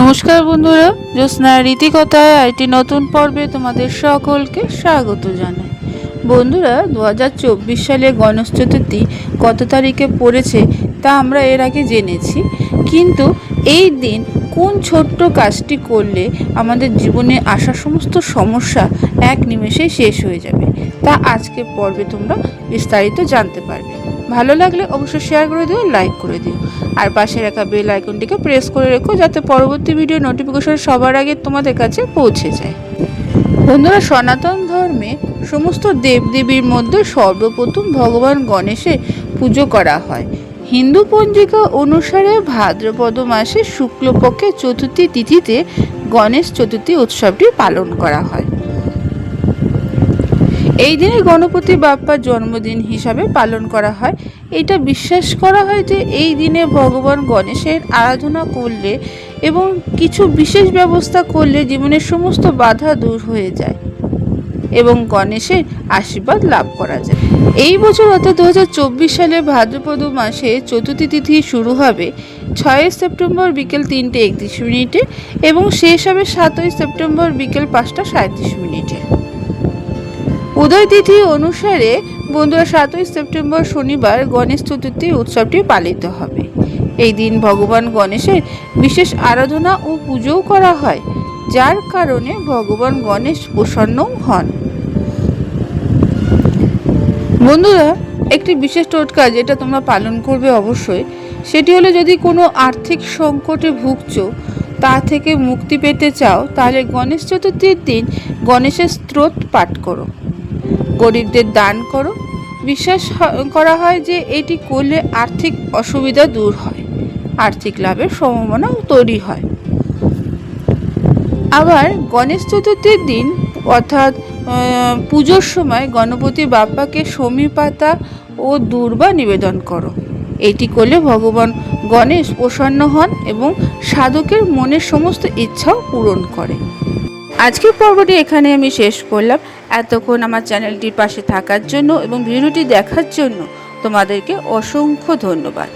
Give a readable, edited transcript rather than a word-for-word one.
নমস্কার বন্ধুরা, জ্যোৎস্না রীতিকথায় একটি নতুন পর্বে তোমাদের সকলকে স্বাগত জানাই। বন্ধুরা, 2024 সালে গণেশ চতুর্থী কত তারিখে পড়েছে তা আমরা এর আগে জেনেছি, কিন্তু এই দিন কোন ছোট্ট কাজটি করলে আমাদের জীবনে আসা সমস্ত সমস্যা এক নিমেষেই শেষ হয়ে যাবে তা আজকের পর্বে তোমরা বিস্তারিত জানতে পারবে। ভালো লাগলে অবশ্যই শেয়ার করে দিও, লাইক করে দিও, আর পাশে রাখা বেল আইকনটিকে প্রেস করে রেখো যাতে পরবর্তী ভিডিও নোটিফিকেশন সবার আগে তোমাদের কাছে পৌঁছে যায়। বন্ধুরা, সনাতন ধর্মে সমস্ত দেবদেবীর মধ্যে সর্বপ্রথম ভগবান গণেশের পুজো করা হয়। হিন্দু পঞ্জিকা অনুসারে ভাদ্রপদ মাসে শুক্লপক্ষের চতুর্থী তিথিতে গণেশ চতুর্থী উৎসবটি পালন করা হয়। এই দিনে গণপতি বাপ্পার জন্মদিন হিসাবে পালন করা হয়। এটা বিশ্বাস করা হয় যে এই দিনে ভগবান গণেশের আরাধনা করলে এবং কিছু বিশেষ ব্যবস্থা করলে জীবনের সমস্ত বাধা দূর হয়ে যায় এবং গণেশের আশীর্বাদ লাভ করা যায়। এই বছর অর্থাৎ 2024 সালে ভাদ্রপদ মাসে চতুর্থী তিথি শুরু হবে 6 সেপ্টেম্বর বিকেল 3:31 এবং শেষ হবে 7 সেপ্টেম্বর বিকেল 5:37। উদয় তিথি অনুসারে বন্ধুরা 7 সেপ্টেম্বর শনিবার গণেশ চতুর্থী উৎসবটি পালিত হবে। এই দিন ভগবান গণেশের বিশেষ আরাধনা ও পুজোও করা হয়, যার কারণে ভগবান গণেশ প্রসন্নও হন। বন্ধুরা, একটি বিশেষ টোটকা যেটা তোমরা পালন করবে অবশ্যই, সেটি হলো যদি কোনো আর্থিক সংকটে ভুগছো, তা থেকে মুক্তি পেতে চাও, তাহলে গণেশ চতুর্থীর দিন গণেশের স্তোত্র পাঠ করো, গরিবদের দান করো। বিশ্বাস করা হয় যে এটি করলে আর্থিক অসুবিধা দূর হয়, আর্থিক লাভের সম্ভাবনাও তৈরি হয়। আবার গণেশ চতুর্থীর দিন অর্থাৎ পুজোর সময় গণপতি বাপ্পাকে সমী পাতা ও দূর্বা নিবেদন করো। এটি করলে ভগবান গণেশ প্রসন্ন হন এবং সাধকের মনের সমস্ত ইচ্ছাও পূরণ করে। আজকের পর্বটি এখানে আমি শেষ করলাম। এতক্ষণ আমার চ্যানেলটির পাশে থাকার জন্য এবং ভিডিওটি দেখার জন্য তোমাদেরকে অসংখ্য ধন্যবাদ।